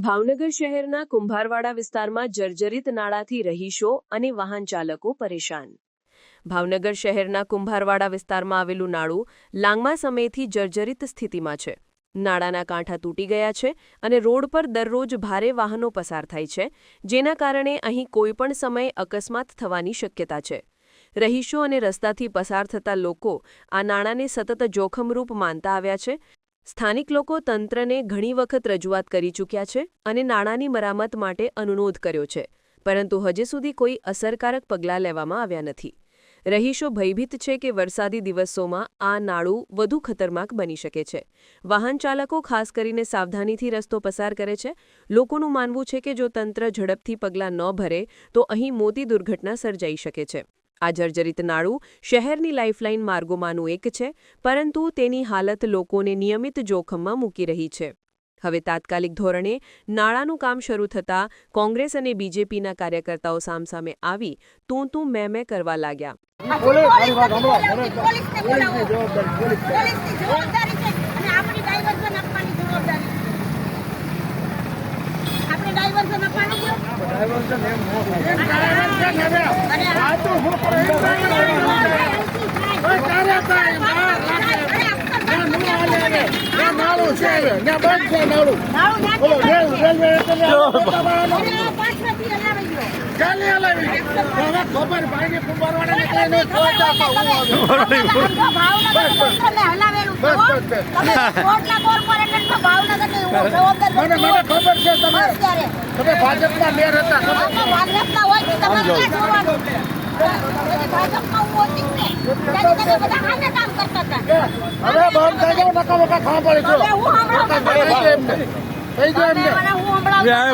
ભાવનગર શહેરના કુંભારવાડા વિસ્તારમાં જર્જરિત નાળાથી રહીશો અને વાહન ચાલકો પરેશાન। ભાવનગર શહેરના કુંભારવાડા વિસ્તારમાં આવેલું નાળું લાંબા સમયથી જર્જરિત સ્થિતિમાં છે। નાળાના કાંઠા તૂટી ગયા છે અને રોડ પર દરરોજ ભારે વાહનો પસાર થાય છે, જેના કારણે અહીં કોઈપણ સમયે અકસ્માત થવાની શક્યતા છે। રહીશો અને રસ્તાથી પસાર થતા લોકો આ નાળાને સતત જોખમરૂપ માનતા આવ્યા છે। સ્થાનિક લોકો તંત્રને ઘણી વખત રજૂઆત કરી ચૂક્યા છે અને નાળાની મરામત માટે અનુરોધ કર્યો છે, પરંતુ હજી સુધી કોઈ અસરકારક પગલાં લેવામાં આવ્યા નથી। રહીશો ભયભીત છે કે વરસાદી દિવસોમાં આ નાળું વધુ ખતરનાક બની શકે છે। વાહન ચાલકો ખાસ કરીને સાવધાનીથી રસ્તો પસાર કરે છે। લોકોનું માનવું છે કે જો તંત્ર ઝડપથી પગલાં ન ભરે તો અહીં મોટી દુર્ઘટના સર્જાઈ શકે છે। આ જર્જરિત નાળું શહેરની લાઇફલાઇન માર્ગોમાંનું એક છે, પરંતુ તેની હાલત લોકોને નિયમિત જોખમમાં મૂકી રહી છે। હવે તાત્કાલિક ધોરણે નાળાનું કામ શરૂ થતાં કોંગ્રેસ અને બીજેપીના કાર્યકર્તાઓ સામસામે આવી તું મેં કરવા લાગ્યા।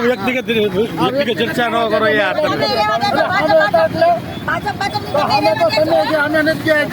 વ્યક્તિગત ચર્ચા ન કરો યાર। અમે નથી ગયા